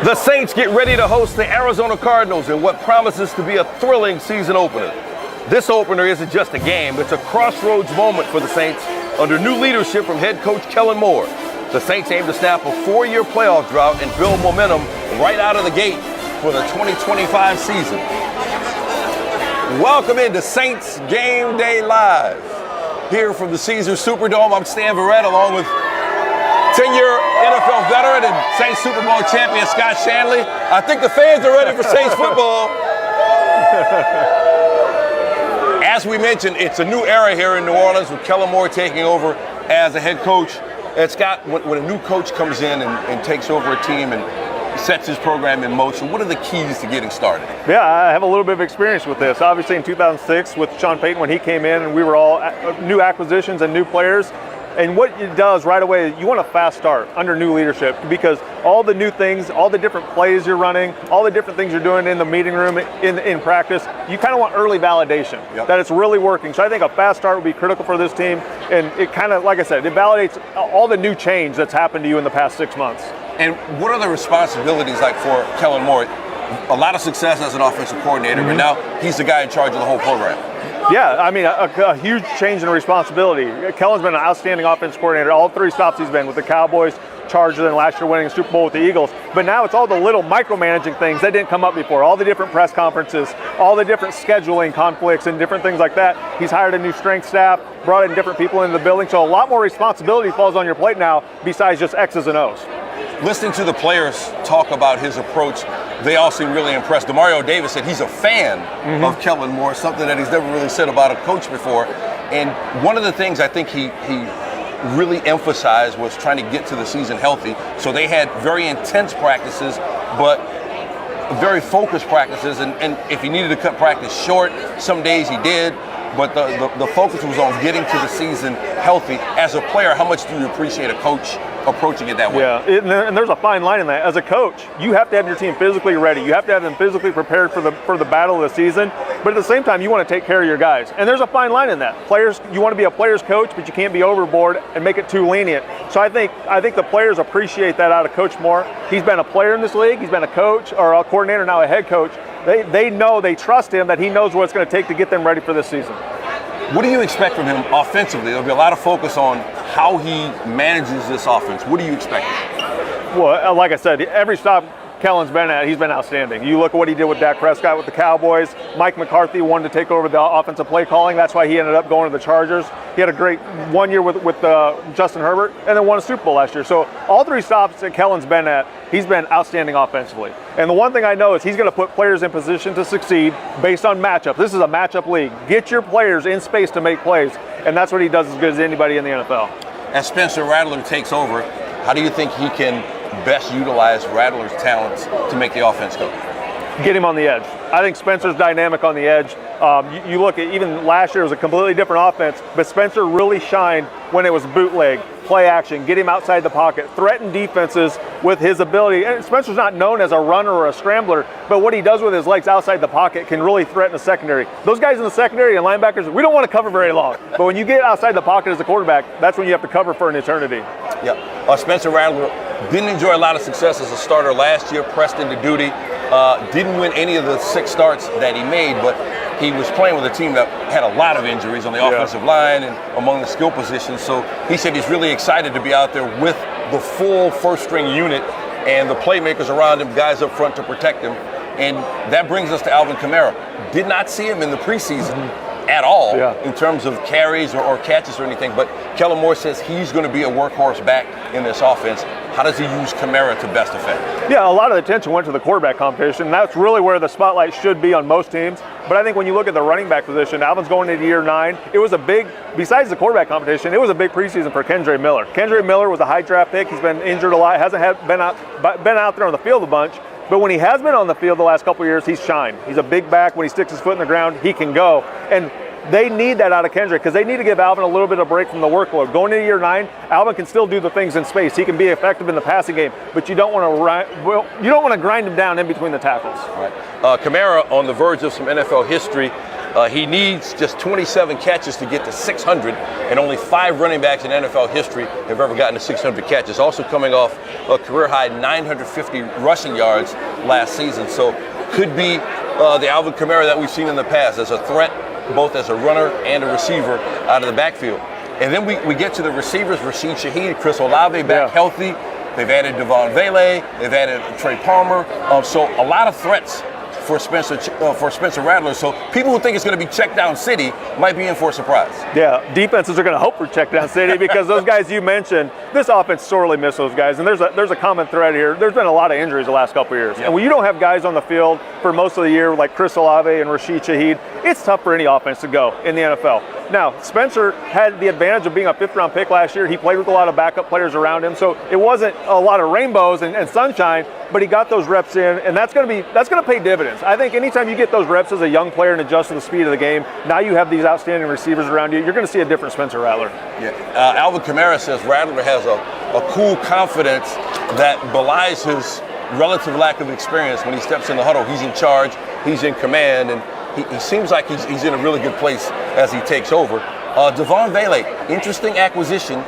The Saints get ready to host the Arizona Cardinals in what promises to be a thrilling season opener. This opener isn't just a game, it's a crossroads moment for the Saints under new leadership from head coach Kellen Moore. The Saints aim to snap a 4-year playoff drought and build momentum right out of the gate for the 2025 season. Welcome into Saints Game Day Live. Here from the Caesars Superdome, I'm Stan Verrett along with 10-year NFL veteran and Saints Super Bowl champion Scott Shanley. I think the fans are ready for Saints football. As we mentioned, it's a new era here in New Orleans with Kellen Moore taking over as a head coach. And Scott, when a new coach comes in and takes over a team and sets his program in motion, what are the keys to getting started? Yeah, I have a little bit of experience with this. Obviously in 2006 with Sean Payton when he came in and we were all new acquisitions and new players. And what it does right away, you want a fast start under new leadership because all the new things, all the different plays you're running, all the different things you're doing in the meeting room, in practice, you kind of want early validation that it's really working. So I think a fast start would be critical for this team. And it kind of, like I said, it validates all the new change that's happened to you in the past 6 months. And what are the responsibilities like for Kellen Moore? A lot of success as an offensive coordinator, but now he's the guy in charge of the whole program. Yeah, I mean, a huge change in responsibility. Kellen's been an outstanding offense coordinator. All 3 stops he's been with the Cowboys, Chargers, and last year winning the Super Bowl with the Eagles. But now it's all the little micromanaging things that didn't come up before. All the different press conferences, all the different scheduling conflicts and different things like that. He's hired a new strength staff, brought in different people into the building. So a lot more responsibility falls on your plate now besides just X's and O's. Listening to the players talk about his approach, they all seem really impressed. Demario Davis said he's a fan of Kellen Moore, something that he's never really said about a coach before. And one of the things I think he really emphasized was trying to get to the season healthy. So they had very intense practices, but very focused practices. And if he needed to cut practice short, some days he did. But the focus was on getting to the season healthy. As a player, how much do you appreciate a coach approaching it that way? Yeah, and there's a fine line in that. As a coach, you have to have your team physically ready. You have to have them physically prepared for the battle of the season. But at the same time, you want to take care of your guys. And there's a fine line in that. Players, you want to be a player's coach, but you can't be overboard and make it too lenient. So I think the players appreciate that out of Coach Moore. He's been a player in this league. He's been a coach or a coordinator, now a head coach. They know, they trust him that he knows what it's going to take to get them ready for this season. What do you expect from him offensively? There'll be a lot of focus on how he manages this offense. What do you expect? Well, like I said, every stop Kellen's been at, he's been outstanding. You look at what he did with Dak Prescott with the Cowboys. Mike McCarthy wanted to take over the offensive play calling. That's why he ended up going to the Chargers. He had a great 1 year with Justin Herbert and then won a Super Bowl last year. So all 3 stops that Kellen's been at, he's been outstanding offensively. And the one thing I know is he's going to put players in position to succeed based on matchup. This is a matchup league. Get your players in space to make plays. And that's what he does as good as anybody in the NFL. As Spencer Rattler takes over, how do you think he can best utilize Rattler's talents to make the offense go? Get him on the edge. I think Spencer's dynamic on the edge. You look at even last year, it was a completely different offense, but Spencer really shined when it was bootleg, play action, get him outside the pocket, threaten defenses with his ability. And Spencer's not known as a runner or a scrambler, but what he does with his legs outside the pocket can really threaten the secondary. Those guys in the secondary and linebackers, we don't want to cover very long. But when you get outside the pocket as a quarterback, that's when you have to cover for an eternity. Yeah. Spencer Rattler didn't enjoy a lot of success as a starter last year, pressed into duty. Didn't win any of the 6 starts that he made, but he was playing with a team that had a lot of injuries on the offensive line and among the skill positions. So he said he's really excited to be out there with the full first-string unit and the playmakers around him, guys up front to protect him. And that brings us to Alvin Kamara. Did not see him in the preseason at all in terms of carries or catches or anything, but Kellen Moore says he's going to be a workhorse back in this offense. How does he use Kamara to best effect? Yeah, a lot of the attention went to the quarterback competition. That's really where the spotlight should be on most teams. But I think when you look at the running back position, Alvin's going into year 9. It was a big, besides the quarterback competition, it was a big preseason for Kendre Miller. Kendre Miller was a high draft pick. He's been injured a lot, hasn't been out there on the field a bunch. But when he has been on the field the last couple of years, he's shined. He's a big back. When he sticks his foot in the ground, he can go. And they need that out of Kendre because they need to give Alvin a little bit of break from the workload. Going into year 9, Alvin can still do the things in space. He can be effective in the passing game, but you don't want to grind him down in between the tackles. Right. Kamara on the verge of some NFL history. He needs just 27 catches to get to 600, and only 5 running backs in NFL history have ever gotten to 600 catches. Also coming off a career-high 950 rushing yards last season. So could be the Alvin Kamara that we've seen in the past as a threat, both as a runner and a receiver out of the backfield. And then we get to the receivers, Rashid Shaheed, Chris Olave back healthy. They've added Devon Vele. They've added Trey Palmer. So a lot of threats for Spencer Rattler. So people who think it's going to be check down city might be in for a surprise. Yeah, defenses are going to hope for check down city because those guys you mentioned, this offense sorely missed those guys. And there's a common thread here. There's been a lot of injuries the last couple of years. Yep. And when you don't have guys on the field for most of the year like Chris Olave and Rashid Shaheed, it's tough for any offense to go in the NFL. Now, Spencer had the advantage of being a 5th-round pick last year. He played with a lot of backup players around him, so it wasn't a lot of rainbows and sunshine, but he got those reps in, and that's going to pay dividends. I think anytime you get those reps as a young player and adjust to the speed of the game, now you have these outstanding receivers around you, you're going to see a different Spencer Rattler. Yeah, Alvin Kamara says Rattler has a cool confidence that belies his relative lack of experience when he steps in the huddle. He's in charge, he's in command, and he seems like he's in a really good place as he takes over. Devon Vele, interesting acquisition,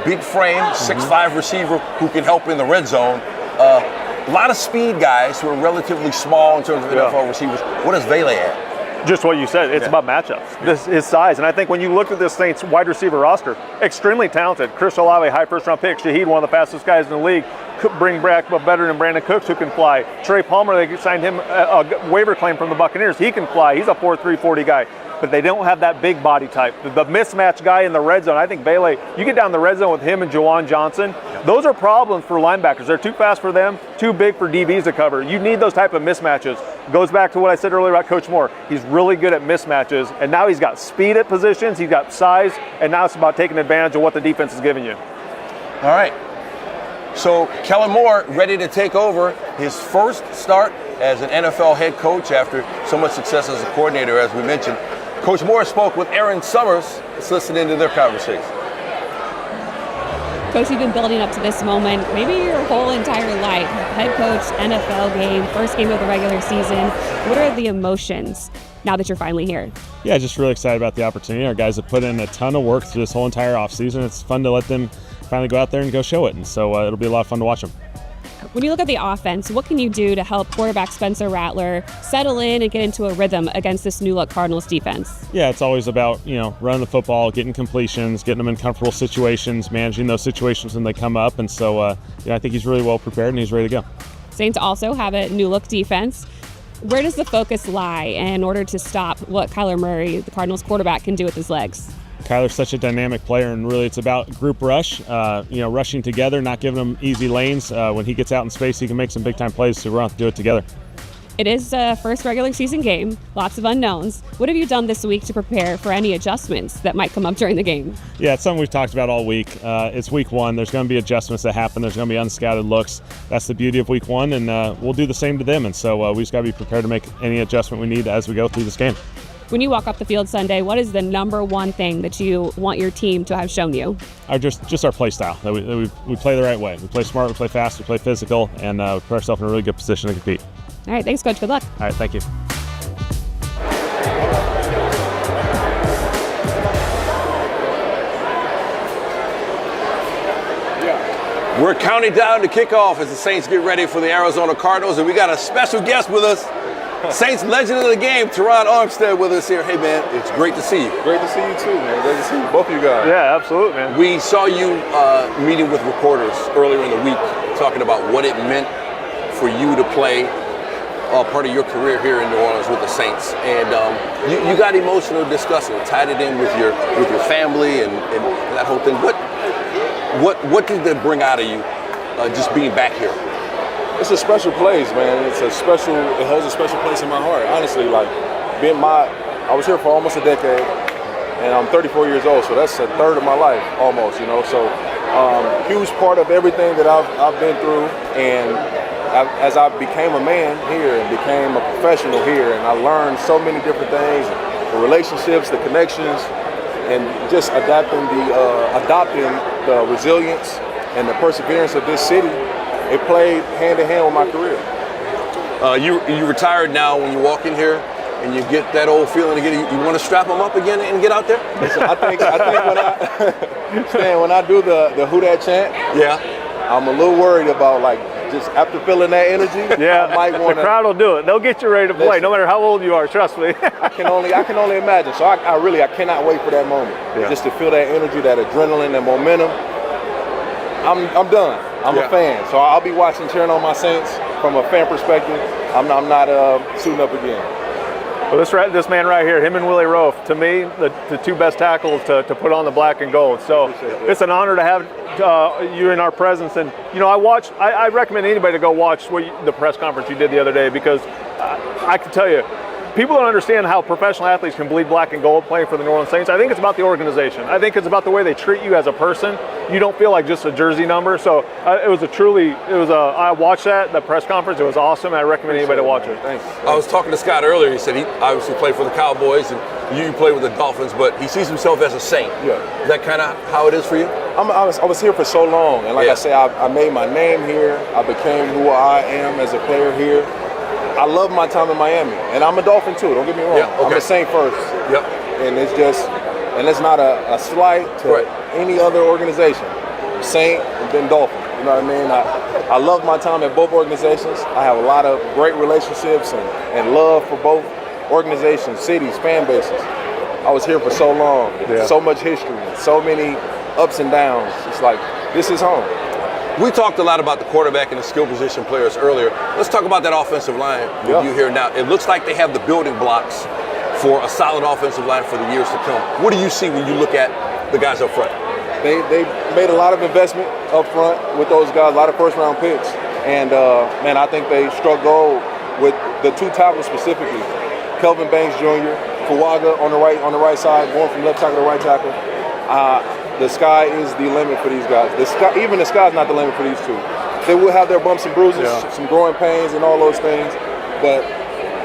big frame, 6'5" receiver who can help in the red zone. A lot of speed guys who are relatively small in terms of NFL receivers. What does Vele add? Just what you said, it's about matchups, his size. And I think when you look at this Saints wide receiver roster, extremely talented. Chris Olave, high 1st-round pick. Shaheed, one of the fastest guys in the league. Could bring back a veteran in Brandon Cooks who can fly. Trey Palmer, they signed him a waiver claim from the Buccaneers. He can fly. He's a 4.3 40 guy. But they don't have that big body type. The mismatch guy in the red zone, I think Vele, you get down the red zone with him and Juwan Johnson, those are problems for linebackers. They're too fast for them, too big for DBs to cover. You need those type of mismatches. Goes back to what I said earlier about Coach Moore. He's really good at mismatches, and now he's got speed at positions, he's got size, and now it's about taking advantage of what the defense is giving you. All right. So Kellen Moore ready to take over his first start as an NFL head coach after so much success as a coordinator, as we mentioned. Coach Moore spoke with Aaron Summers. Let's listen into their conversation. Coach, you've been building up to this moment, maybe your whole entire life. Head coach, NFL game, first game of the regular season. What are the emotions now that you're finally here? Yeah, just really excited about the opportunity. Our guys have put in a ton of work through this whole entire offseason. It's fun to let them finally go out there and go show it. And so it'll be a lot of fun to watch them. When you look at the offense, what can you do to help quarterback Spencer Rattler settle in and get into a rhythm against this new look Cardinals defense? Yeah, it's always about, running the football, getting completions, getting them in comfortable situations, managing those situations when they come up. And so I think he's really well prepared and he's ready to go. Saints also have a new look defense. Where does the focus lie in order to stop what Kyler Murray, the Cardinals quarterback, can do with his legs? Kyler's such a dynamic player, and really it's about group rush, rushing together, not giving him easy lanes. When he gets out in space, he can make some big-time plays, so we're going to have to do it together. It is a first regular season game, lots of unknowns. What have you done this week to prepare for any adjustments that might come up during the game? Yeah, it's something we've talked about all week. It's week one. There's going to be adjustments that happen. There's going to be unscouted looks. That's the beauty of week one, and we'll do the same to them. And so we just got to be prepared to make any adjustment we need as we go through this game. When you walk off the field Sunday, what is the number one thing that you want your team to have shown you? Just our play style. That we play the right way. We play smart, we play fast, we play physical, and we put ourselves in a really good position to compete. All right, thanks, Coach. Good luck. All right, thank you. We're counting down to kickoff as the Saints get ready for the Arizona Cardinals, and we got a special guest with us. Saints legend of the game, Teron Armstead, with us here. Hey, man, it's great to see you. Great to see you too, man. Great to see you, both of you guys. Yeah, absolutely, man. We saw you meeting with reporters earlier in the week, talking about what it meant for you to play part of your career here in New Orleans with the Saints, and you got emotional discussing it, tied it in with your family and that whole thing. What did that bring out of you, just being back here? It's a special place, man. It holds a special place in my heart. Honestly, I was here for almost a decade, and I'm 34 years old, so that's a third of my life almost, So, huge part of everything that I've been through, and as I became a man here and became a professional here, and I learned so many different things, the relationships, the connections, and just adopting the resilience and the perseverance of this city. It played hand in hand with my career. You retired now. When you walk in here, and you get that old feeling again, you want to strap them up again and get out there? So I think when I do the Who Dat chant, Yeah. I'm a little worried about like just after feeling that energy. Yeah, I might want the crowd will do it. They'll get you ready to play, Listen. no matter how old you are. Trust me. I can only imagine. So I cannot wait for that moment. Yeah. Just to feel that energy, that adrenaline, that momentum. I'm done. I'm a fan, so I'll be watching, cheering on my Saints from a fan perspective. I'm not suiting up again. Well, this man right here, him and Willie Roaf, to me, the two best tackles to put on the black and gold. So it's an honor to have you in our presence. And I recommend anybody to go watch the press conference you did the other day, because I can tell you, people don't understand how professional athletes can bleed black and gold playing for the New Orleans Saints. I think it's about the organization. I think it's about the way they treat you as a person. You don't feel like just a jersey number. So I watched the press conference. It was awesome. I recommend anybody to watch it. Thanks. I was talking to Scott earlier. He said he obviously played for the Cowboys and you play with the Dolphins, but he sees himself as a Saint. Yeah. Is that kind of how it is for you? I was here for so long, and like I say, I made my name here. I became who I am as a player here. I love my time in Miami, and I'm a Dolphin too. Don't get me wrong. Yeah, okay. I'm a Saint first. Yep. And it's not a slight to any other organization. Saint and then Dolphin. You know what I mean? I love my time at both organizations. I have a lot of great relationships and love for both organizations, cities, fan bases. I was here for so long. So much history, so many ups and downs. It's like, this is home. We talked a lot about the quarterback and the skill position players earlier. Let's talk about that offensive line with you here now. It looks like they have the building blocks for a solid offensive line for the years to come. What do you see when you look at the guys up front? They made a lot of investment up front with those guys, a lot of first-round picks. And, man, I think they struck gold with the two tackles specifically. Kelvin Banks Jr., Fuaga on the right side, going from left tackle to right tackle. The sky is the limit for these guys. Even the sky's not the limit for these two. They will have their bumps and bruises, some growing pains and all those things, but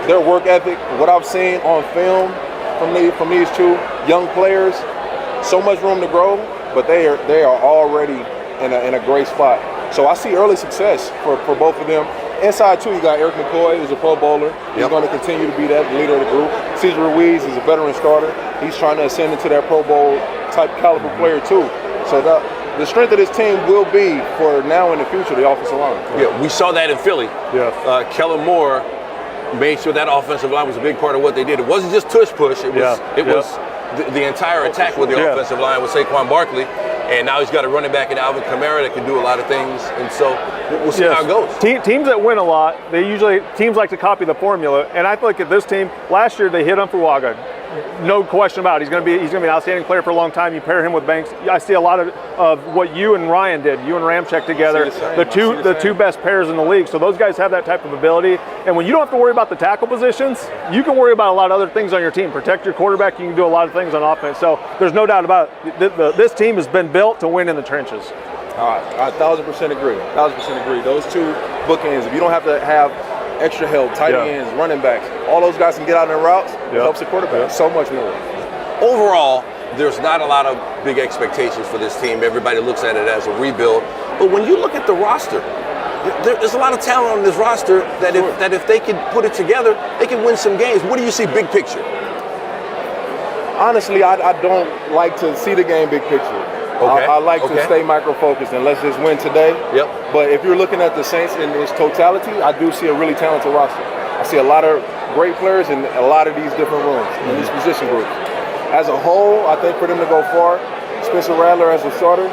their work ethic, what I've seen on film from these two young players, so much room to grow, but they are already in a great spot. So I see early success for both of them. Inside too, you got Eric McCoy, who's a Pro Bowler. He's going to continue to be that leader of the group. Cesar Ruiz is a veteran starter. He's trying to ascend into that Pro Bowl type caliber player too. So the strength of this team will be for now and the future the offensive line. Yeah, we saw that in Philly. Yeah. Kellen Moore made sure that offensive line was a big part of what they did. It wasn't just tush push. It was the entire attack with the offensive line with Saquon Barkley. And now he's got a running back in Alvin Kamara that can do a lot of things. And so we'll see how it goes. Teams that win a lot, teams like to copy the formula. And I feel like at this team, last year they hit on Fuaga. No question about it. He's going to be an outstanding player for a long time. You pair him with Banks. I see a lot of what you and Ryan did. You and Ramczyk together, the two best pairs in the league. So those guys have that type of ability. And when you don't have to worry about the tackle positions, you can worry about a lot of other things on your team. Protect your quarterback. You can do a lot of things on offense. So there's no doubt about it. This team has been built to win in the trenches. I 1,000% agree. 1,000% agree. Those two bookends. If you don't have to have extra help, tight ends, running backs, all those guys can get out in their routes. It helps the quarterback so much more. Overall, there's not a lot of big expectations for this team. Everybody looks at it as a rebuild. But when you look at the roster, there's a lot of talent on this roster that if they can put it together, they can win some games. What do you see big picture? Honestly, I don't like to see the game big picture. I like to stay micro-focused and let's just win today. Yep. But if you're looking at the Saints in its totality, I do see a really talented roster. I see a lot of great players in a lot of these different rooms, in these position groups. As a whole, I think for them to go far, Spencer Rattler as a starter,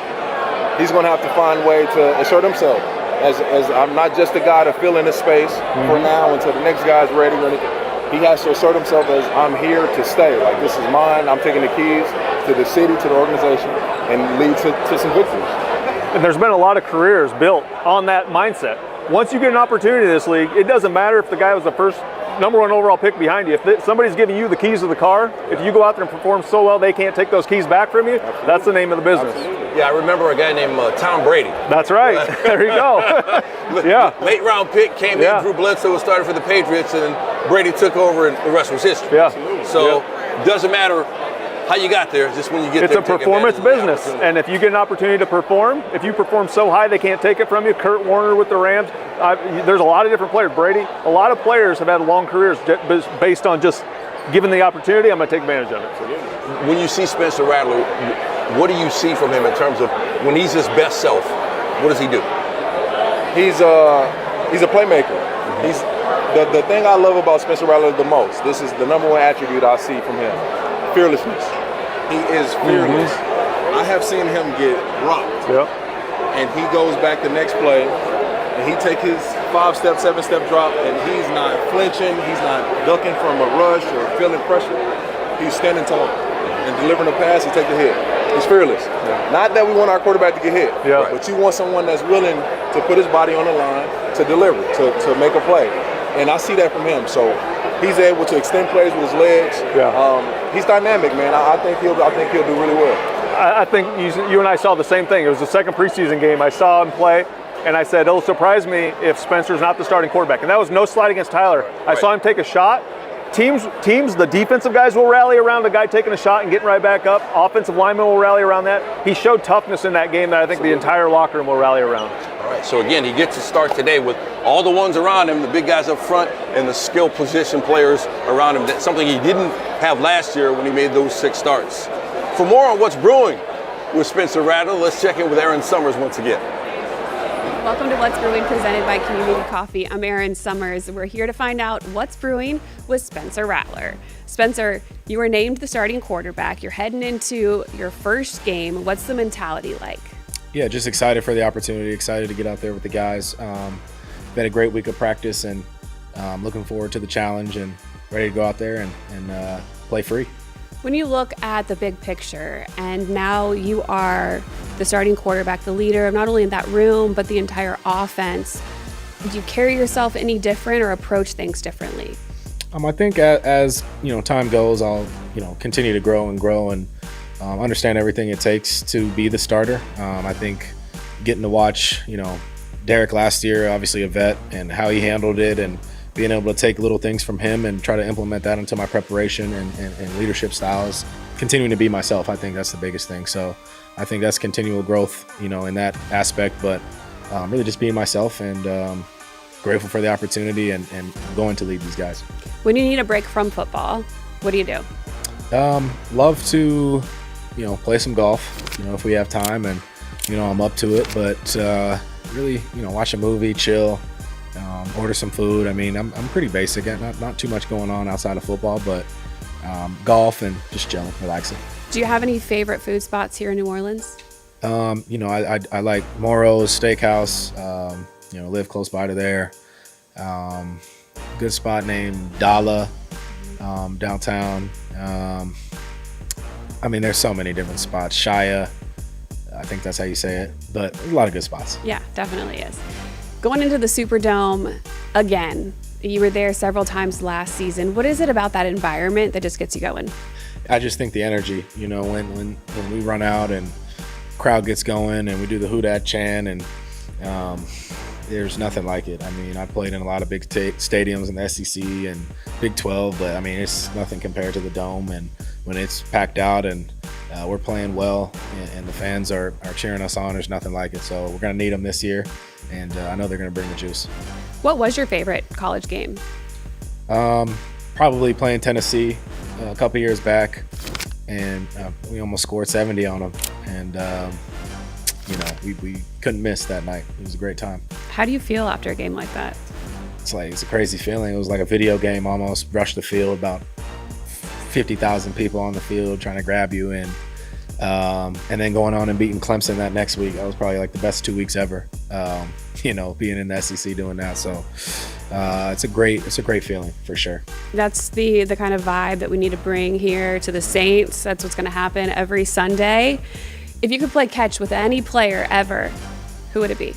he's going to have to find a way to assert himself. As I'm not just a guy to fill in the space for now until the next guy's ready or anything. He has to assert himself as I'm here to stay. Like, this is mine. I'm taking the keys to the city, to the organization, and lead to some victories. And there's been a lot of careers built on that mindset. Once you get an opportunity in this league, it doesn't matter if the guy was the first number one overall pick behind you. If somebody's giving you the keys to the car, if you go out there and perform so well they can't take those keys back from you, that's the name of the business. Absolutely. Yeah, I remember a guy named Tom Brady. That's right. There you go. Late round pick, came in, Drew Bledsoe was started for the Patriots, and Brady took over and the rest was history. Yeah. So doesn't matter how you got there. Just when you get it's there, a performance business, and if you get an opportunity to perform, if you perform so high they can't take it from you. Kurt Warner with the Rams. There's a lot of different players. Brady. A lot of players have had long careers based on just given the opportunity. I'm going to take advantage of it. When you see Spencer Rattler, what do you see from him in terms of when he's his best self? What does he do? He's a playmaker. He's the thing I love about Spencer Rattler the most. This is the number one attribute I see from him: fearlessness. He is fearless. I have seen him get rocked, and he goes back the next play, and he take his 5-step, 7-step drop, and he's not flinching. He's not ducking from a rush or feeling pressure. He's standing tall and delivering a pass. He take the hit. He's fearless. Not that we want our quarterback to get hit, but you want someone that's willing to put his body on the line to deliver, to make a play. And I see that from him. So he's able to extend plays with his legs. He's dynamic, man. I think he'll do really well. I think you and I saw the same thing. It was the second preseason game. I saw him play, and I said, it'll surprise me if Spencer's not the starting quarterback. And that was no slight against Tyler. I saw him take a shot. Teams, the defensive guys will rally around the guy taking a shot and getting right back up. Offensive linemen will rally around that. He showed toughness in that game that I think the entire locker room will rally around. All right, so again, he gets to start today with all the ones around him, the big guys up front, and the skill position players around him. That's something he didn't have last year when he made those 6 starts. For more on what's brewing with Spencer Rattler, let's check in with Aaron Summers once again. Welcome to What's Brewing, presented by Community Coffee. I'm Aaron Summers. We're here to find out what's brewing with Spencer Rattler. Spencer, you were named the starting quarterback. You're heading into your first game. What's the mentality like? Yeah, just excited for the opportunity, excited to get out there with the guys. Been a great week of practice, and looking forward to the challenge and ready to go out there and play free. When you look at the big picture, and now you are the starting quarterback, the leader of not only in that room, but the entire offense, do you carry yourself any different or approach things differently? I think as time goes, I'll continue to grow and understand everything it takes to be the starter. I think getting to watch Derek last year, obviously a vet, and how he handled it, and being able to take little things from him and try to implement that into my preparation and leadership styles, continuing to be myself. I think that's the biggest thing. So I think that's continual growth, in that aspect, but really just being myself and grateful for the opportunity and going to lead these guys. When you need a break from football, what do you do? Love to, play some golf, if we have time, and, I'm up to it, but really, watch a movie, chill, order some food. I mean, I'm pretty basic. Not too much going on outside of football, but golf and just chilling, relaxing. Do you have any favorite food spots here in New Orleans? I like Moro's Steakhouse. Live close by to there. Good spot named Dala downtown. There's so many different spots. Shia, I think that's how you say it, but there's a lot of good spots. Yeah, definitely is. Going into the Superdome again, you were there several times last season. What is it about that environment that just gets you going? I just think the energy, when we run out and crowd gets going and we do the Who Dat chant, and there's nothing like it. I played in a lot of big stadiums in the SEC and Big 12, but it's nothing compared to the Dome. And when it's packed out and we're playing well and the fans are cheering us on, there's nothing like it. So we're going to need them this year, and I know they're going to bring the juice. What was your favorite college game? Probably playing Tennessee a couple years back, and we almost scored 70 on them, and we couldn't miss that night. It was a great time. How do you feel after a game like that? It's a crazy feeling. It was like a video game almost. Rushed the field, about 50,000 people on the field trying to grab you, and then going on and beating Clemson that next week. That was probably like the best 2 weeks ever. Being in the SEC doing that. So it's a great feeling for sure. That's the kind of vibe that we need to bring here to the Saints. That's what's going to happen every Sunday. If you could play catch with any player ever, who would it be?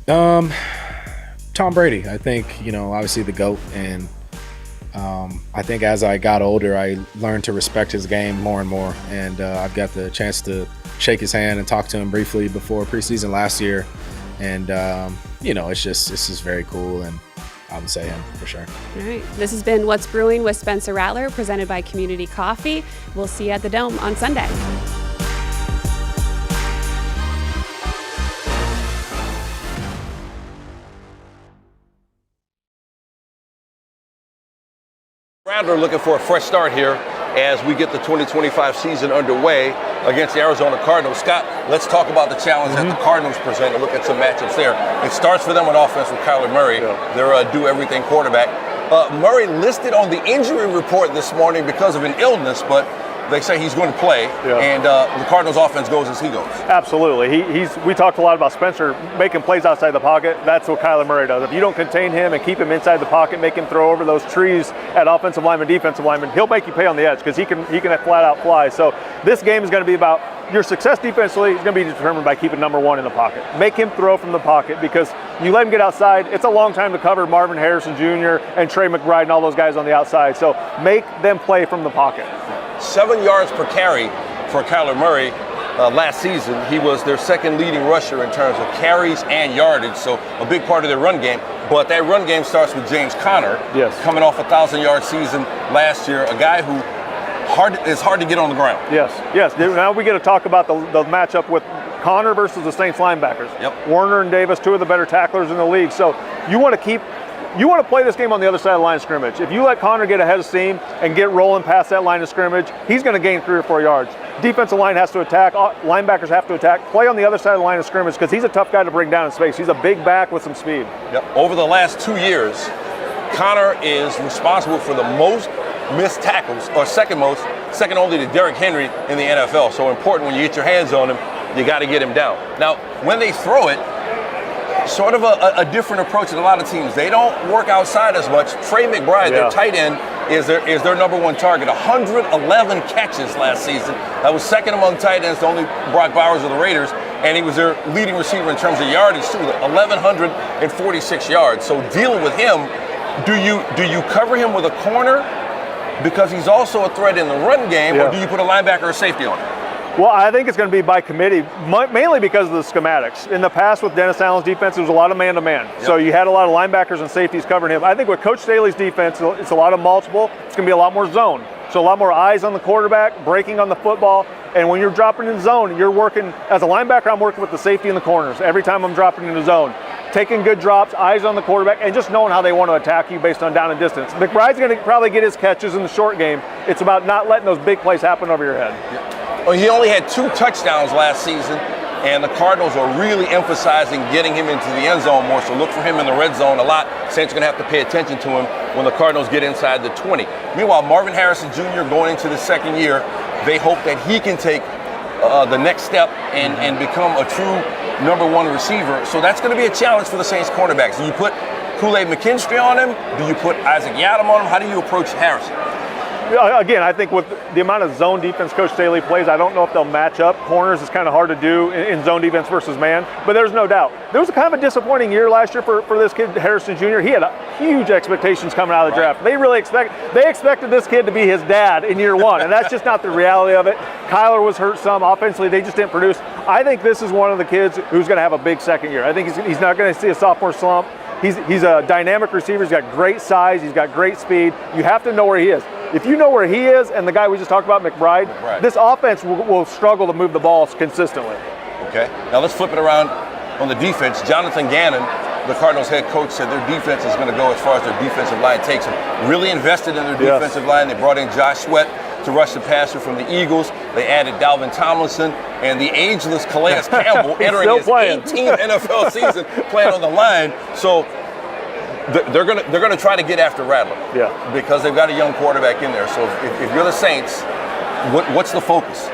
Tom Brady. I think, obviously the GOAT, and I think as I got older, I learned to respect his game more and more, and I've got the chance to shake his hand and talk to him briefly before preseason last year, and it's just very cool, and I would say him for sure. All right. This has been What's Brewing with Spencer Rattler, presented by Community Coffee. We'll see you at the Dome on Sunday. Rattler looking for a fresh start here as we get the 2025 season underway against the Arizona Cardinals. Scott, let's talk about the challenge that the Cardinals present and look at some matchups there. It starts for them on offense with Kyler Murray, their do-everything quarterback. Murray listed on the injury report this morning because of an illness, but they say he's going to play, and the Cardinals' offense goes as he goes. Absolutely. We talked a lot about Spencer making plays outside the pocket. That's what Kyler Murray does. If you don't contain him and keep him inside the pocket, make him throw over those trees at offensive lineman, defensive lineman, he'll make you pay on the edge because he can flat out fly. So this game is going to be about your success defensively is going to be determined by keeping number one in the pocket. Make him throw from the pocket because you let him get outside, it's a long time to cover Marvin Harrison Jr. and Trey McBride and all those guys on the outside. So make them play from the pocket. 7 yards per carry for Kyler Murray last season. He was their second leading rusher in terms of carries and yardage, so a big part of their run game. But that run game starts with James Conner, coming off a 1,000-yard season last year, a guy who is hard to get on the ground. Yes. Now we get to talk about the matchup with Conner versus the Saints linebackers. Warner and Davis, two of the better tacklers in the league. So you want to play this game on the other side of the line of scrimmage. If you let Conner get ahead of steam and get rolling past that line of scrimmage, he's going to gain 3 or 4 yards. Defensive line has to attack. Linebackers have to attack. Play on the other side of the line of scrimmage because he's a tough guy to bring down in space. He's a big back with some speed. Over the last 2 years, Conner is responsible for the most missed tackles, or second only to Derrick Henry in the NFL. So important when you get your hands on him, you got to get him down. Now, when they throw it, sort of a different approach than a lot of teams. They don't work outside as much. Trey McBride, their tight end, is their number one target. 111 catches last season. That was second among tight ends to only Brock Bowers of the Raiders, and he was their leading receiver in terms of yardage too, 1,146 yards. So dealing with him, do you cover him with a corner because he's also a threat in the run game, or do you put a linebacker or safety on him? Well, I think it's going to be by committee, mainly because of the schematics. In the past with Dennis Allen's defense, it was a lot of man-to-man. So you had a lot of linebackers and safeties covering him. I think with Coach Staley's defense, it's a lot of multiple. It's going to be a lot more zone. So a lot more eyes on the quarterback, breaking on the football. And when you're dropping in zone, you're working, as a linebacker, I'm working with the safety in the corners every time I'm dropping into zone. Taking good drops, eyes on the quarterback, and just knowing how they want to attack you based on down and distance. McBride's going to probably get his catches in the short game. It's about not letting those big plays happen over your head. Well, he only had 2 touchdowns last season, and the Cardinals are really emphasizing getting him into the end zone more, so look for him in the red zone a lot. Saints are going to have to pay attention to him when the Cardinals get inside the 20. Meanwhile, Marvin Harrison Jr. going into the second year, they hope that he can take the next step and become a true number one receiver. So that's going to be a challenge for the Saints cornerbacks. Do you put Kool-Aid McKinstry on him? Do you put Isaac Yiadom on him? How do you approach Harrison? Again, I think with the amount of zone defense Coach Staley plays, I don't know if they'll match up. Corners is kind of hard to do in zone defense versus man, but there's no doubt. There was a kind of a disappointing year last year for this kid, Harrison Jr. He had huge expectations coming out of the draft. They really expected this kid to be his dad in year one, and that's just not the reality of it. Kyler was hurt some. Offensively, they just didn't produce. I think this is one of the kids who's going to have a big second year. I think he's not going to see a sophomore slump. He's a dynamic receiver. He's got great size. He's got great speed. You have to know where he is. If you know where he is and the guy we just talked about, McBride, this offense will struggle to move the ball consistently. Okay. Now let's flip it around on the defense. Jonathan Gannon, the Cardinals head coach, said their defense is going to go as far as their defensive line takes them. Really invested in their defensive line. They brought in Josh Sweat to rush the passer from the Eagles. They added Dalvin Tomlinson and the ageless Calais Campbell entering his 18th NFL season playing on the line. So they're gonna try to get after Rattler, because they've got a young quarterback in there. So if you're the Saints, what's the focus?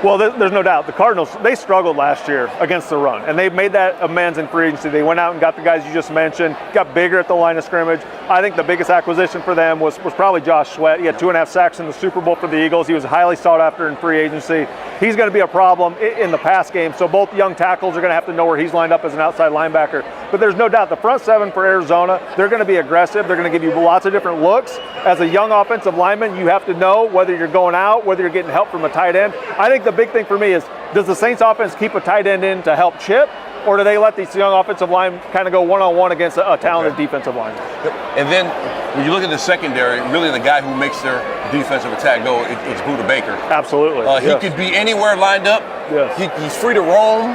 Well, there's no doubt. The Cardinals, they struggled last year against the run, and they've made that amends in free agency. They went out and got the guys you just mentioned, got bigger at the line of scrimmage. I think the biggest acquisition for them was probably Josh Sweat. He had 2.5 sacks in the Super Bowl for the Eagles. He was highly sought after in free agency. He's going to be a problem in the pass game, so both young tackles are going to have to know where he's lined up as an outside linebacker. But there's no doubt the front seven for Arizona, they're going to be aggressive. They're going to give you lots of different looks. As a young offensive lineman, you have to know whether you're going out, whether you're getting help from a tight end. I think the big thing for me is, does the Saints offense keep a tight end in to help chip, or do they let these young offensive line kind of go one-on-one against a talented defensive line? And then when you look at the secondary, really the guy who makes their defensive attack go, it's Budda Baker. Absolutely. He could be anywhere lined up. Yes. He's free to roam.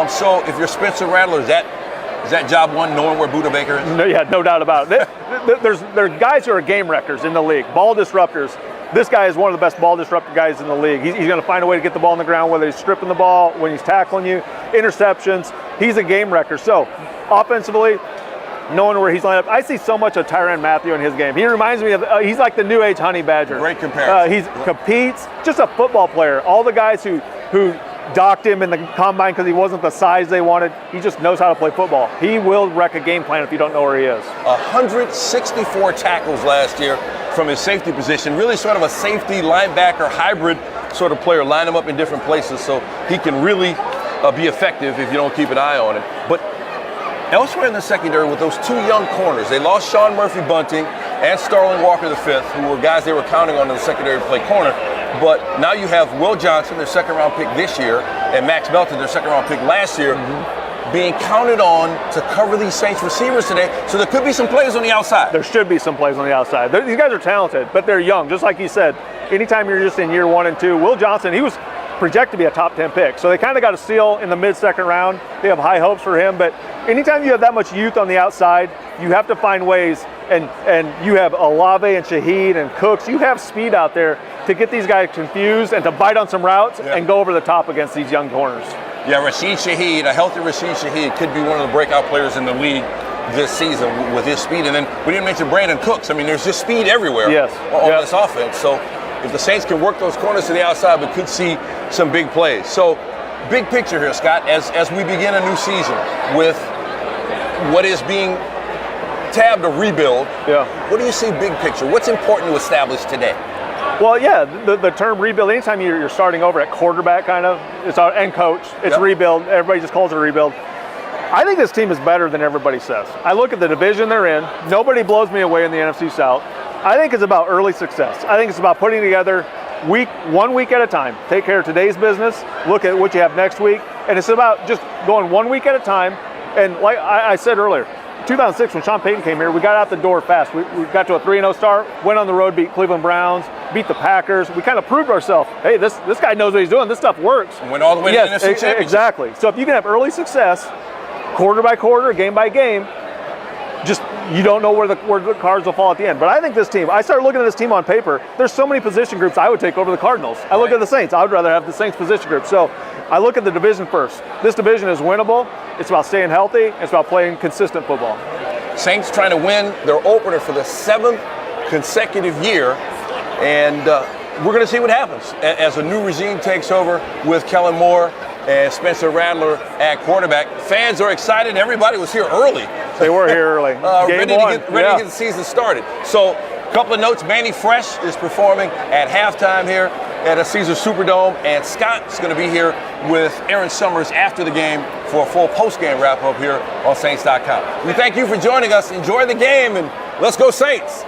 So if you're Spencer Rattler, is that job one, knowing where Budda Baker is? No doubt about it. There's guys who are game wreckers in the league, ball disruptors. This guy is one of the best ball disruptor guys in the league. He's going to find a way to get the ball on the ground, whether he's stripping the ball, when he's tackling you, interceptions. He's a game wrecker. So offensively, knowing where he's lined up, I see so much of Tyrann Mathieu in his game. He reminds me of, he's like the new age Honey Badger. Great comparison. He competes, just a football player. All the guys who docked him in the combine because he wasn't the size they wanted, he just knows how to play football. He will wreck a game plan if you don't know where he is. 164 tackles last year from his safety position, really sort of a safety linebacker hybrid sort of player. Line him up in different places so he can really be effective if you don't keep an eye on him. But elsewhere in the secondary with those two young corners, they lost Sean Murphy-Bunting and Sterling Walker V, who were guys they were counting on in the secondary to play corner. But now you have Will Johnson, their second-round pick this year, and Max Belton, their second-round pick last year, being counted on to cover these Saints receivers today. So there could be some plays on the outside. There should be some plays on the outside. These guys are talented, but they're young. Just like you said, anytime you're just in year 1 and 2, Will Johnson, he was projected to be a top 10 pick. So they kind of got a steal in the mid-second round. They have high hopes for him, but anytime you have that much youth on the outside, you have to find ways, and you have Olave and Shaheed and Cooks, you have speed out there to get these guys confused and to bite on some routes and go over the top against these young corners. Yeah, Rashid Shaheed, a healthy Rashid Shaheed, could be one of the breakout players in the league this season with his speed. And then we didn't mention Brandon Cooks. I mean, there's just speed everywhere on this offense. So if the Saints can work those corners to the outside, we could see some big plays. So big picture here, Scott, as we begin a new season with what is being tabbed a rebuild, what do you see big picture? What's important to establish today? Well, yeah, the term rebuild, anytime you're starting over at quarterback kind of, and coach, it's rebuild. Everybody just calls it a rebuild. I think this team is better than everybody says. I look at the division they're in. Nobody blows me away in the NFC South. I think it's about early success. I think it's about putting together 1 week at a time. Take care of today's business, look at what you have next week, and it's about just going 1 week at a time. And like I said earlier, 2006, when Sean Payton came here, we got out the door fast. We got to a 3-0 start, went on the road, beat Cleveland Browns, beat the Packers. We kind of proved ourselves, hey, this guy knows what he's doing. This stuff works. And went all the way to the NFC Championship. Exactly. So if you can have early success, quarter by quarter, game by game, just you don't know where the cards will fall at the end. But I think this team, I started looking at this team on paper, there's so many position groups I would take over the Cardinals. I look at the Saints. I would rather have the Saints position group. So I look at the division first. This division is winnable. It's about staying healthy. It's about playing consistent football. Saints trying to win their opener for the 7th consecutive year. And we're going to see what happens as a new regime takes over with Kellen Moore and Spencer Rattler at quarterback. Fans are excited. Everybody was here early. They were here early. ready to get the season started. So a couple of notes. Manny Fresh is performing at halftime here at a Caesars Superdome, and Scott's going to be here with Aaron Summers after the game for a full post-game wrap-up here on Saints.com. We thank you for joining us. Enjoy the game, and let's go Saints!